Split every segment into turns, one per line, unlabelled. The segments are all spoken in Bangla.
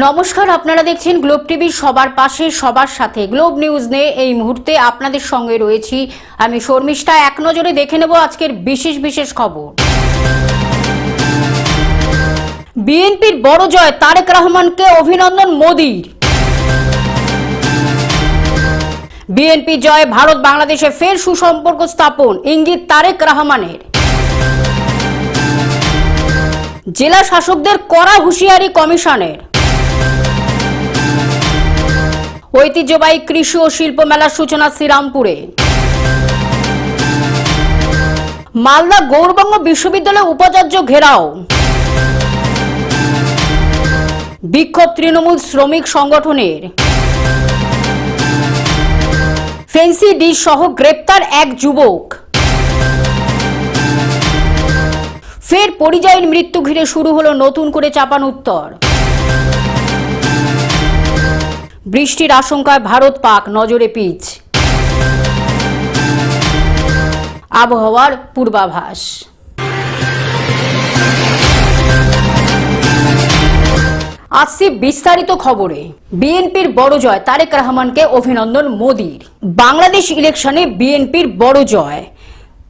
নমস্কার, আপনারা দেখছেন গ্লোব টিভি, সবার পাশে সবার সাথে। গ্লোব নিউজ নিয়ে এই মুহূর্তে আপনাদের সঙ্গে রয়েছি আমি শর্মিষ্ঠা। এক নজরে দেখে নেব আজকের বিশেষ বিশেষ খবর। বিএনপির বড় জয়, তারেক রহমানকে অভিনন্দন মোদির। বিএনপি জয়, ভারত বাংলাদেশে ফের সুসম্পর্ক স্থাপন, ইঙ্গিত তারেক রহমানের। জেলা শাসকদের কড়া হুঁশিয়ারি কমিশনের। ঐতিহ্যবাহী কৃষি ও শিল্প মেলার সূচনা শ্রীরামপুরে। মালদা গৌরবঙ্গ বিশ্ববিদ্যালয়ে উপাচার্য ঘেরাও। বিক্ষোভ তৃণমূল শ্রমিক সংগঠনের। ফেন্সি ডিশ সহ গ্রেপ্তার এক যুবক। ফের পরিযায়ীর মৃত্যু ঘিরে শুরু হলো নতুন করে চাপানোত্তর। বৃষ্টির আশঙ্কায় ভারত পাক নজরে পিচ। আবহাওয়ার পূর্বাভাস। আসছি বিস্তারিত খবরে। বিএনপির বড় জয়, তারেক রহমানকে অভিনন্দন মোদির। বাংলাদেশ ইলেকশনে বিএনপির বড় জয়,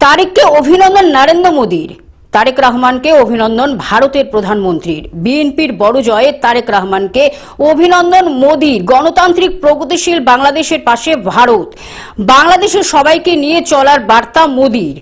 তারেককে অভিনন্দন নরেন্দ্র মোদির। তারেক রহমানকে অভিনন্দন ভারতের প্রধানমন্ত্রীর। বিএনপির বড় জয়ে তারেক রহমানকে অভিনন্দন মোদির। গণতান্ত্রিক প্রগতিশীল বাংলাদেশের পাশে ভারত, বাংলাদেশের সবাইকে নিয়ে চলার বার্তা মোদির।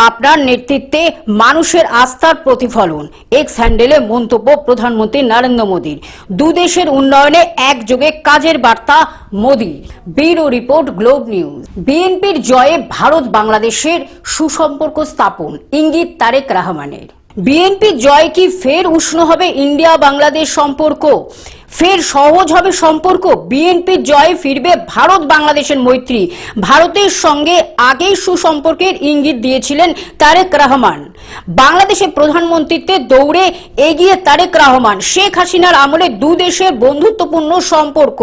আপনার নেতৃত্বে মানুষের আস্থার প্রতিফলন, এক্স হ্যান্ডেলে মন্তব্য প্রধানমন্ত্রী নরেন্দ্র মোদির। দুদেশের উন্নয়নে একযোগে কাজের বার্তা মোদির। Bureau report, globe news. বিএনপির জয়ে ভারত বাংলাদেশের সুসম্পর্ক স্থাপন, ইঙ্গিত তারেক রহমানের। বিএনপির জয় কি ফের উষ্ণ হবে ইন্ডিয়া বাংলাদেশ সম্পর্ক? ফের সহজ হবে সম্পর্ক? বিএনপির জয়ে ফিরবে ভারত বাংলাদেশের মৈত্রী। ভারতের সঙ্গে আগেই সুসম্পর্কের ইঙ্গিত দিয়েছিলেন তারেক রহমান। বাংলাদেশের প্রধানমন্ত্রীত্বে দৌড়ে এগিয়ে তারেক রহমান। শেখ হাসিনার আমলে দুদেশের বন্ধুত্বপূর্ণ সম্পর্ক।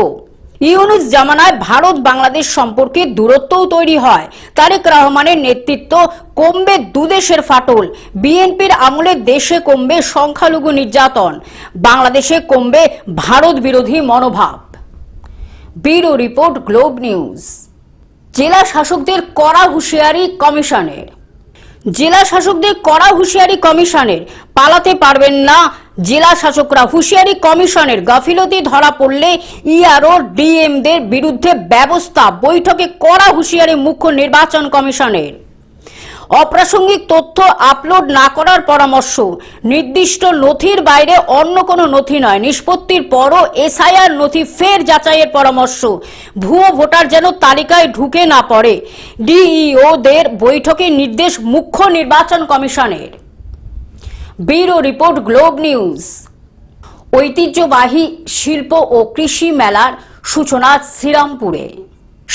ইউনুস জামানায় ভারত বাংলাদেশ সম্পর্কে দূরত্বও তৈরি হয়। তারেক রহমানের নেতৃত্ব কমবে দুদেশের ফাটল। বিএনপির আমলে দেশে কমবে সংখ্যালঘু নির্যাতন, বাংলাদেশে কমবে ভারত বিরোধী মনোভাব। Bureau report, globe news. জেলা শাসকদের কড়া হুঁশিয়ারি কমিশনের। জেলা শাসকদের কড়া হুঁশিয়ারি কমিশনের। পালাতে পারবেন না জেলা শাসকরা, হুঁশিয়ারি কমিশনের। গাফিলতি ধরা পড়লে ইআরও ডিএমদের বিরুদ্ধে ব্যবস্থা। বৈঠকে কড়া হুঁশিয়ারি মুখ্য নির্বাচন কমিশনের। অপ্রাসঙ্গিক তথ্য আপলোড না করার পরামর্শ। নির্দিষ্ট নথির বাইরে অন্য কোনো নথি নয়। নিষ্পত্তির পরও এসআইআর নথি ফের যাচাইয়ের পরামর্শ। ভুয়ো ভোটার যেন তালিকায় ঢুকে না পড়ে। ডিইওদের বৈঠকে নির্দেশ মুখ্য নির্বাচন কমিশনের। Bureau report, globe news. ঐতিহ্যবাহী শিল্প ও কৃষি মেলার সূচনা শ্রীরামপুরে।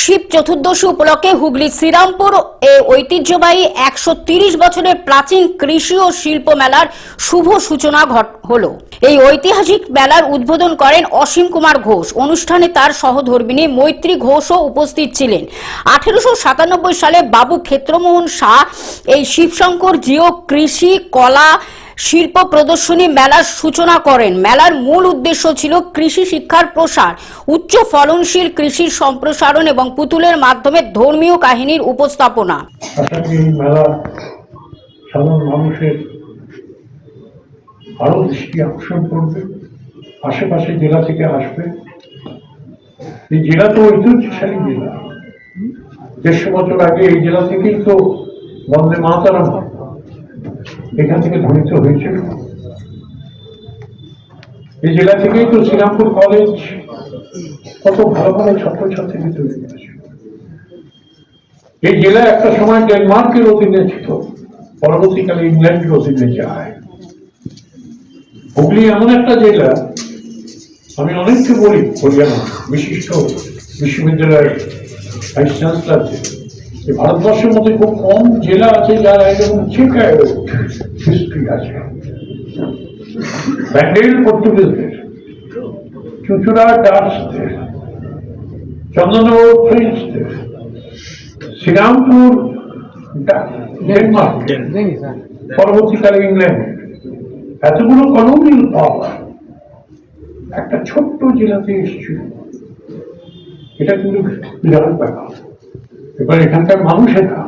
শিব চতুর্দশী উপলক্ষে হুগলি শ্রীরামপুর এ ঐতিহ্যবাহী 130 বছরের প্রাচীন কৃষি ও শিল্প মেলার শুভ সূচনা হলো। এই ঐতিহাসিক মেলার উদ্বোধন করেন অসীম কুমার ঘোষ। অনুষ্ঠানে তার সহধর্মিণী মৈত্রী ঘোষও উপস্থিত ছিলেন। 1897 সালে বাবু ক্ষেত্রমোহন শাহ এই শিবশঙ্কর জিও কৃষি কলা শিল্প প্রদর্শনী মেলার সূচনা করেন। মেলার মূল উদ্দেশ্য ছিল কৃষি শিক্ষার প্রসার, উচ্চ ফলনশীল কৃষির সম্প্রসারণ এবং পুতুলের মাধ্যমে ধর্মীয় কাহিনীর উপস্থাপনা।
মেলা সাধারণ মানুষের আরো দৃষ্টি আকর্ষণ করবে, আশেপাশে জেলা থেকে আসবে। এই জেলা তো ঐতিহ্যশালী জেলা। 150 বছর আগে এই জেলা থেকেই তো বন্দে মাতরম এখান থেকে ধ্বনিত হয়েছিল। এই জেলা থেকেই তো শ্রীরামপুর কলেজ কত ভালো ভালো ছাত্রছাত্রী তৈরি করেছে। এই জেলা একটা সময় ডেনমার্কের অধীনে ছিল, পরবর্তীকালে ইংল্যান্ডের অধীনে যায়। হুগলি এমন একটা জেলা, আমি অনেককে বলি, হরিয়ানা বিশিষ্ট বিশ্ববিদ্যালয়ের ভাইস চ্যান্সেলর, ভারতবর্ষের মধ্যে খুব কম জেলা আছে যার একদম হিস্ট্রি আছে। ব্যান্ডেল পর্তুগিজদের, চুচুড়া ডাচদের, চন্দননগর ফ্রেঞ্চদের, শ্রীরামপুর ডেনমার্ক, পরবর্তীকালে ইংল্যান্ড, এতগুলো কলোনিয়াল পাওয়ার একটা ছোট্ট জেলাতে এসেছিল, এটা কিন্তু বিরাট ব্যাপার। এবার এখানকার মানুষেরা,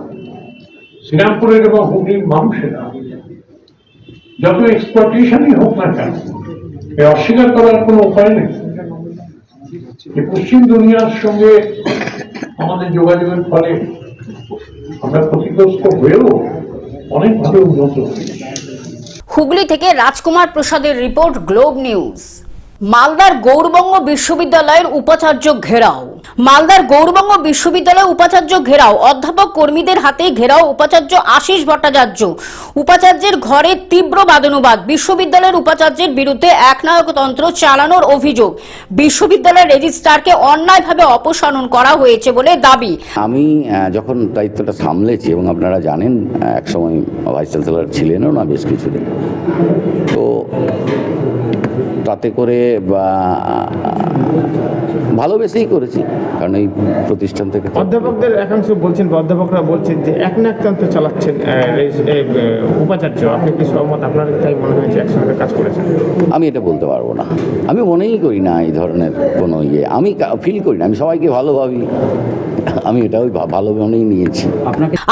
শ্রীরামপুরের এবং হুগলির মানুষেরা যত এক্সপ্লয়টেশনই হোক না কেন, এ অস্বীকার করার কোনো উপায় নেই যে পশ্চিম দুনিয়ার সঙ্গে আমাদের যোগাযোগের ফলে আমরা ক্ষতিগ্রস্ত হয়েও অনেকভাবে উন্নত হই।
হুগলি থেকে রাজকুমার প্রসাদের রিপোর্ট, গ্লোব নিউজ। মালদার গৌরবঙ্গ বিশ্ববিদ্যালয়ের উপাচার্য ঘেরাও। মালদার গৌরবঙ্গ বিশ্ববিদ্যালয় উপাচার্য ঘেরাও, অধ্যাপক কর্মীদের হাতে ঘেরাও উপাচার্য আশিস ভট্টাচার্য। উপাচার্যের ঘরে তীব্র বাদানুবাদ। বিশ্ববিদ্যালয়ের উপাচার্যের বিরুদ্ধে একনায়কতন্ত্র চালানোর অভিযোগ। বিশ্ববিদ্যালয়ের রেজিস্ট্রারকে অন্যায়ভাবে অপসারণ করা হয়েছে বলে দাবি।
আমি যখন দায়িত্বটা সামলেছি, এবং আপনারা জানেন একসময় ভাইস চ্যান্সেলর ছিলেনও না বেশ কিছুদিন, তো তাতে করে ভালোবেসেই করেছি, কারণ এই প্রতিষ্ঠান থেকে
অধ্যাপকদের একাংশ বলছেন, অধ্যাপকরা বলছেন যে একনায়কতন্ত্র চালাচ্ছেন উপাচার্য। আপনি কি সহমত? আপনার তাই মনে হয়েছে একসঙ্গে কাজ করেছেন?
আমি এটা বলতে পারবো না। আমি মনেই করি না এই ধরনের কোনো আমি ফিল করি না। আমি সবাইকে ভালো ভাবি, আমি এটা ওই ভালো মনেই নিয়েছি।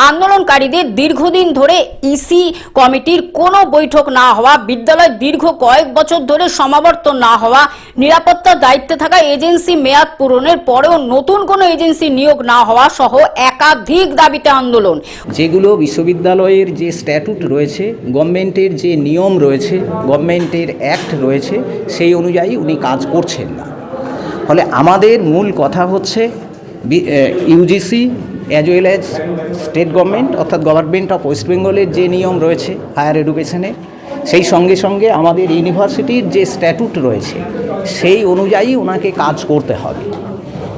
আন্দোলনকারীদের দীর্ঘদিন ধরে ইসি কমিটির কোনো বৈঠক না হওয়া, বিদ্যালয় দীর্ঘ কয়েক বছর ধরে সমাবর্তন না হওয়া, নিরাপত্তার দায়িত্বে থাকা এজেন্সি মেয়াদ পূরণের পরেও নতুন কোনো এজেন্সি নিয়োগ না হওয়া সহ একাধিক দাবিতে আন্দোলন।
যেগুলো বিশ্ববিদ্যালয়ের যে স্ট্যাটুট রয়েছে, গভর্নমেন্টের যে নিয়ম রয়েছে, গভর্নমেন্টের অ্যাক্ট রয়েছে, সেই অনুযায়ী উনি কাজ করছেন না। ফলে আমাদের মূল কথা হচ্ছে UGC as well as state government অর্থাৎ গভর্নমেন্ট অফ ওয়েস্ট বেঙ্গলের যে নিয়ম রয়েছে হায়ার এডুকেশনে, সেই সঙ্গে সঙ্গে আমাদের ইউনিভার্সিটির যে স্ট্যাটুট রয়েছে সেই অনুযায়ী ওনাকে কাজ করতে হবে।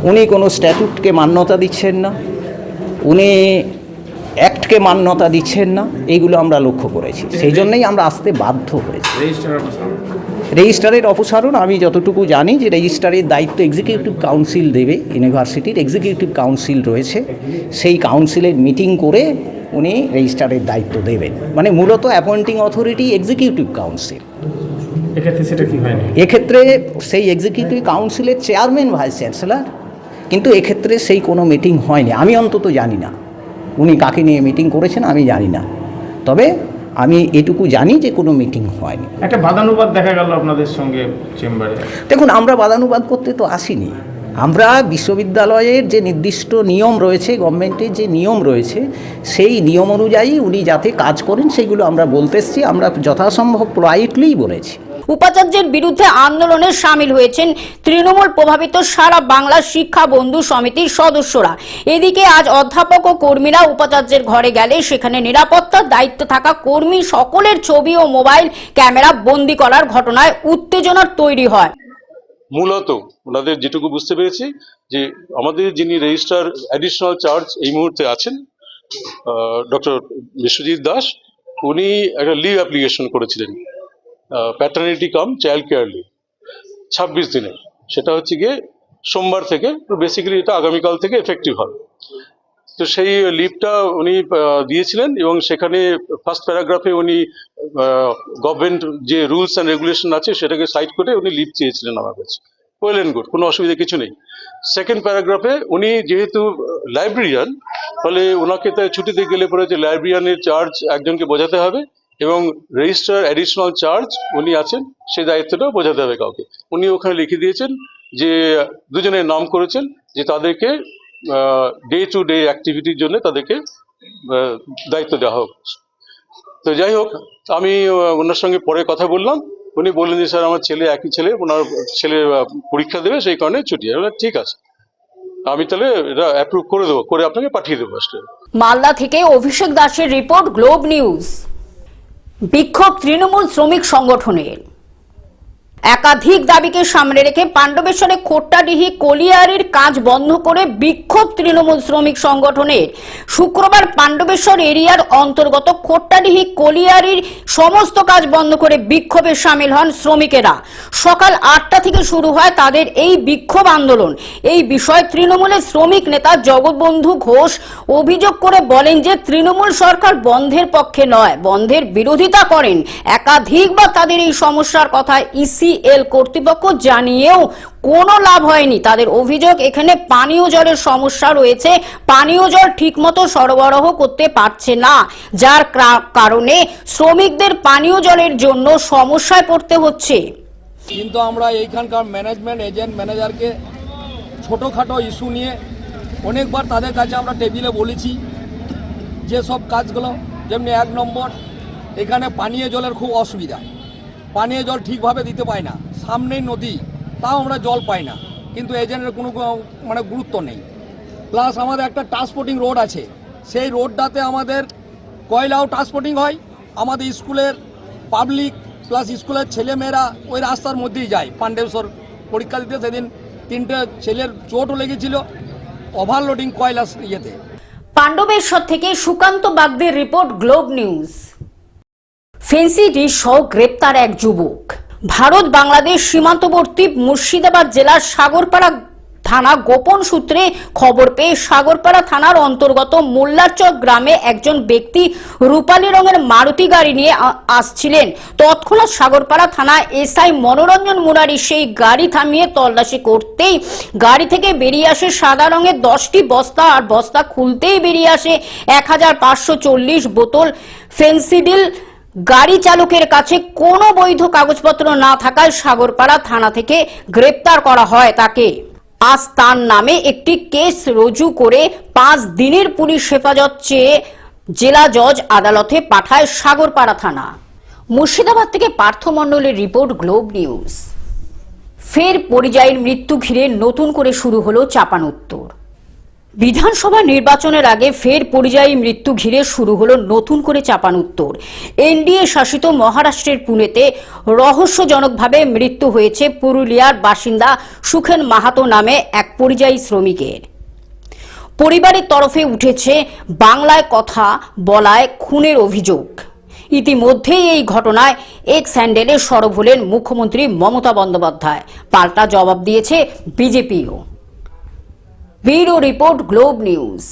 উনি কোনো স্ট্যাটুটকে মান্যতা দিচ্ছেন না, উনি অ্যাক্টকে মান্যতা দিচ্ছেন না, এইগুলো আমরা লক্ষ্য করেছি। সেই জন্যই আমরা আসতে বাধ্য হয়েছি। রেজিস্ট্রারের অপসারণ আমি যতটুকু জানি যে রেজিস্ট্রারের দায়িত্ব এক্সিকিউটিভ কাউন্সিল দেবে। ইউনিভার্সিটির এক্সিকিউটিভ কাউন্সিল রয়েছে, সেই কাউন্সিলের মিটিং করে উনি রেজিস্ট্রারের দায়িত্ব দেবেন। মানে মূলত অ্যাপয়েন্টিং অথরিটি এক্সিকিউটিভ কাউন্সিল।
এক্ষেত্রে সেটা কি হয়নি?
এক্ষেত্রে সেই এক্সিকিউটিভ কাউন্সিলের চেয়ারম্যান ভাইস চ্যান্সেলর, কিন্তু এক্ষেত্রে সেই কোনো মিটিং হয়নি। আমি অন্তত জানি না উনি কাকে নিয়ে মিটিং করেছেন, আমি জানি না। তবে আমি এটুকু জানি যে কোনো মিটিং হয়নি।
একটা বাদানুবাদ দেখা গেল আপনাদের সঙ্গে চেম্বারে।
দেখুন, আমরা বাদানুবাদ করতে তো আসিনি। আমরা বিশ্ববিদ্যালয়ের যে নির্দিষ্ট নিয়ম রয়েছে, গভর্নমেন্টের যে নিয়ম রয়েছে, সেই নিয়ম অনুযায়ী উনি যাতে কাজ করেন সেগুলো আমরা বলতে এসেছি। আমরা যথাসম্ভব পোলাইটলিই বলেছি।
উপাচার্যের বিরুদ্ধে আন্দোলনে সামিল হয়েছেন তৃণমূল প্রভাবিত সারা বাংলা শিক্ষা বন্ধু সমিতির সদস্যরা। এদিকে আজ অধ্যাপক ও কর্মীরা উপাচার্যের ঘরে গেলে সেখানে নিরাপত্তার দায়িত্বে থাকা কর্মী সকলের ছবি ও মোবাইল ক্যামেরা বন্দী করার ঘটনায় উত্তেজনার তৈরি হয়।
মূলত ওনাদের যেটুকু বুঝতে পেরেছি যে আমাদের যিনি রেজিস্ট্রার অ্যাডিশনাল চার্জ এই মুহূর্তে আছেন ডক্টর বিশ্বজিৎ দাস, উনি একটা লিভ অ্যাপ্লিকেশন করেছিলেন, প্যাটার্নিটি কাম চাইল্ড কেয়ার লিভ 26 দিনের। সেটা হচ্ছে গিয়ে সোমবার থেকে, বেসিক্যালি এটা আগামীকাল থেকে এফেক্টিভ হবে। তো সেই লিভটা উনি দিয়েছিলেন এবং সেখানে ফার্স্ট প্যারাগ্রাফে উনি গভর্নমেন্ট যে রুলস অ্যান্ড রেগুলেশন আছে সেটাকে সাইড করে উনি লিভ চেয়েছিলেন আমার কাছে। ওয়েল অ্যান্ড গুড, কোনো অসুবিধা কিছু নেই। সেকেন্ড প্যারাগ্রাফে উনি যেহেতু লাইব্রেরিয়ান, ফলে ওনাকে তাই ছুটিতে গেলে পরে যে লাইব্রেরিয়ানের চার্জ একজনকে বোঝাতে হবে এবং রেজিস্ট্রার অ্যাডিশনাল চার্জ উনি আছেন, সেই দায়িত্বটাও বোঝাতে হবে কাউকে। উনি ওখানে লিখে দিয়েছেন যে দুজনের নাম করেছেন যে তাদেরকে ডে টু ডে অ্যাক্টিভিটির জন্য তাদেরকে দায়িত্ব দেওয়া হোক। তো যাই হোক, আমি ওনার সঙ্গে পরে কথা বললাম। উনি বললেন যে স্যার আমার ছেলে, একই ছেলে, ওনার ছেলে পরীক্ষা দেবে, সেই কারণে ছুটি। ঠিক আছে, আমি তাহলে এটা অ্যাপ্রুভ করে দেবো, করে আপনাকে পাঠিয়ে দেবো।
মালদা থেকে অভিষেক দাসের রিপোর্ট, গ্লোব নিউজ। বিক্ষোভ তৃণমূল শ্রমিক সংগঠনের। একাধিক দাবিকে সামনে রেখে পাণ্ডবেশ্বরে খোট্টাডিহি কলিয়ারির কাজ বন্ধ করে বিক্ষোভ তৃণমূল শ্রমিক সংগঠনের। শুক্রবার পাণ্ডবেশ্বর এরিয়ার অন্তর্গত খোট্টাডিহি কলিয়ারির সমস্ত কাজ বন্ধ করে বিক্ষোভে সামিল হন শ্রমিকেরা। সকাল 8টা থেকে শুরু হয় তাদের এই বিক্ষোভ আন্দোলন। এই বিষয়ে তৃণমূলের শ্রমিক নেতা জগৎবন্ধু ঘোষ অভিযোগ করে বলেন যে তৃণমূল সরকার বন্ধের পক্ষে নয়, বন্ধের বিরোধিতা করেন। একাধিকবার তাদের এই সমস্যার কথা ইসি বিপিএল কর্তৃপক্ষ জানিয়েও কোনো লাভ হয়নি। তাদের অভিযোগ এখানে পানীয় জলের সমস্যা রয়েছে, পানীয় জল ঠিকমতো সরবরাহ করতে পারছে না, যার কারণে শ্রমিকদের পানীয় জলের জন্য সমস্যায় পড়তে হচ্ছে।
কিন্তু আমরা এইখানকার ম্যানেজমেন্ট এজেন্ট ম্যানেজারকে ছোটোখাটো ইস্যু নিয়ে অনেকবার তাদের কাছে আমরা টেবিলে বলেছি যে সব কাজগুলো, যেমনি 1 নম্বর এখানে পানীয় জলের খুব অসুবিধা, পানীয় জল ঠিকভাবে দিতে পায় না, সামনেই নদী, তাও আমরা জল পাই না, কিন্তু এজেন্টের কোনো মানে গুরুত্ব নেই। প্লাস আমাদের একটা ট্রান্সপোর্টিং রোড আছে, সেই রোডটাতে আমাদের কয়লাও ট্রান্সপোর্টিং হয়, আমাদের স্কুলের পাবলিক প্লাস স্কুলের ছেলেমেয়েরা ওই রাস্তার মধ্যেই যায়। পাণ্ডেশ্বর পরীক্ষা দিতে সেদিন 3টে ছেলের চোটও লেগেছিল ওভারলোডিং কয়লা ইয়েতে।
পাণ্ডবেশ্বর থেকে সুকান্ত বাগদির report, globe news. Fancy dish সহ গ্রেপ্তার এক যুবক। ভারত বাংলাদেশ সীমান্তবর্তী মুর্শিদাবাদ জেলার সাগরপাড়া থানা গোপন সূত্রে খবর পেয়ে সাগরপাড়া থানার অন্তর্গত মোল্লারচক গ্রামে একজন ব্যক্তি রূপালী রঙের মারুতি গাড়ি নিয়ে আসছিলেন। তৎক্ষণাৎ সাগরপাড়া থানা এসআই মনোরঞ্জন মুরারি সেই গাড়ি থামিয়ে তল্লাশি করতেই গাড়ি থেকে বেরিয়ে আসে সাদা রঙের 10টি বস্তা, আর বস্তা খুলতেই বেরিয়ে আসে 1540 বোতল ফেন্সিডিল। গাড়ি চালকের কাছে কোনো বৈধ কাগজপত্র না থাকায় সাগরপাড়া থানা থেকে গ্রেপ্তার করা হয় তাকে। আজ তার নামে একটি কেস রুজু করে 5 দিনের পুলিশ হেফাজত চেয়ে জেলা জজ আদালতে পাঠায় সাগরপাড়া থানা। মুর্শিদাবাদ থেকে পার্থ মণ্ডলের রিপোর্ট, গ্লোব নিউজ। ফের পরিযায়ীর মৃত্যু ঘিরে নতুন করে শুরু হলো চাপানোত্তর। বিধানসভা নির্বাচনের আগে ফের পরিযায়ী মৃত্যু ঘিরে শুরু হলো নতুন করে চাপানোত্তর। এনডিএ শাসিত মহারাষ্ট্রের পুনেতে রহস্যজনকভাবে মৃত্যু হয়েছে পুরুলিয়ার বাসিন্দা সুখেন মাহাতো নামে এক পরিযায়ী শ্রমিকের। পরিবারের তরফে উঠেছে বাংলায় কথা বলায় খুনের অভিযোগ। ইতিমধ্যেই এই ঘটনায় এক্স হ্যান্ডেলে সরব হলেন মুখ্যমন্ত্রী মমতা বন্দ্যোপাধ্যায়। পাল্টা জবাব দিয়েছে বিজেপিও। Bureau report, globe news.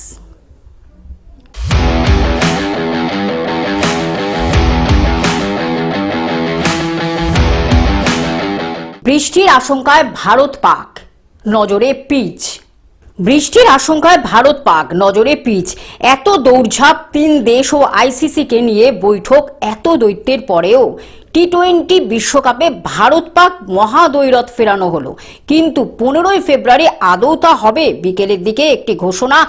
বৃষ্টির আশঙ্কায় ভারত পাক, নজরে পিচ। বৃষ্টির আশঙ্কায় ভারত পাক, নজরে পিচ। এত দৌড়ঝাঁপ 3 দেশ ও আইসিসিকে নিয়ে বৈঠক, এত দৈত্যের পরেও টি20 বিশ্বকাপে ভারত পাক মহাদৈরথ ফেরানো হলো। কিন্তু 15 ফেব্রুয়ারি আদৌ তা হবে? বিকেলের দিকে একটি ঘোষণা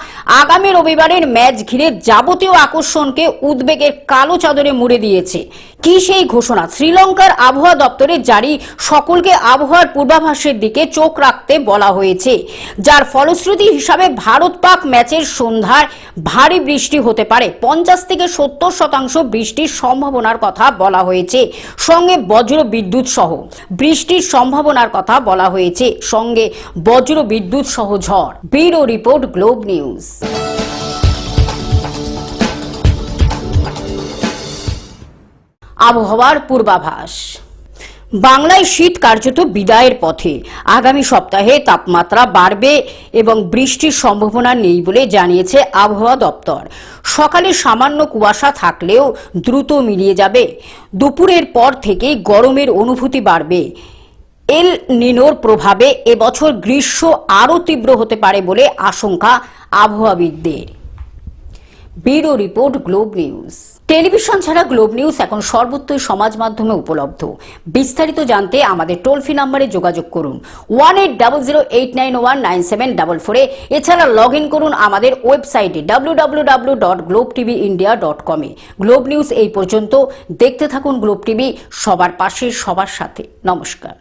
আগামী রবিবারের ম্যাচ ঘিরে যাবতীয় আকর্ষণকে উদ্বেগের কালো চাদরে মুড়ে দিয়েছে। কি সেই ঘোষণা? শ্রীলঙ্কার আবহাওয়া দপ্তরে জারি সকলকে আবহাওয়ার পূর্বাভাসের দিকে চোখ রাখতে বলা হয়েছে, যার ফলশ্রুতি হিসাবে ভারত পাক ম্যাচের সন্ধ্যায় ভারী বৃষ্টি হতে পারে। 50 থেকে 70% বৃষ্টির সম্ভাবনার কথা বলা হয়েছে, সঙ্গে বজ্র বিদ্যুৎ সহ বৃষ্টির সম্ভাবনার কথা বলা হয়েছে, সঙ্গে বজ্র বিদ্যুৎ সহ ঝড়। Bureau report, globe news. আবহাওয়ার পূর্বাভাস। বাংলায় শীত কার্যত বিদায়ের পথে। আগামী সপ্তাহে তাপমাত্রা বাড়বে এবং বৃষ্টির সম্ভাবনা নেই বলে জানিয়েছে আবহাওয়া দপ্তর। সকালে সামান্য কুয়াশা থাকলেও দ্রুত মিলিয়ে যাবে। দুপুরের পর থেকে গরমের অনুভূতি বাড়বে। এল নিনোর প্রভাবে এবছর গ্রীষ্ম আরও তীব্র হতে পারে বলে আশঙ্কা আবহাওয়াবিদদের। Bureau report, globe news. Television ছাড়া গ্লোব নিউজ এখন সর্বত্রই সমাজ মাধ্যমে উপলব্ধ। বিস্তারিত জানতে আমাদের টোল ফ্রি নম্বরে যোগাযোগ করুন 180089197444। এছাড়া লগ ইন করুন আমাদের ওয়েবসাইটে www.globtvindia.com। গ্লোব নিউজ এই পর্যন্ত। দেখতে থাকুন গ্লোব টিভি, সবার পাশে সবার সাথে। নমস্কার।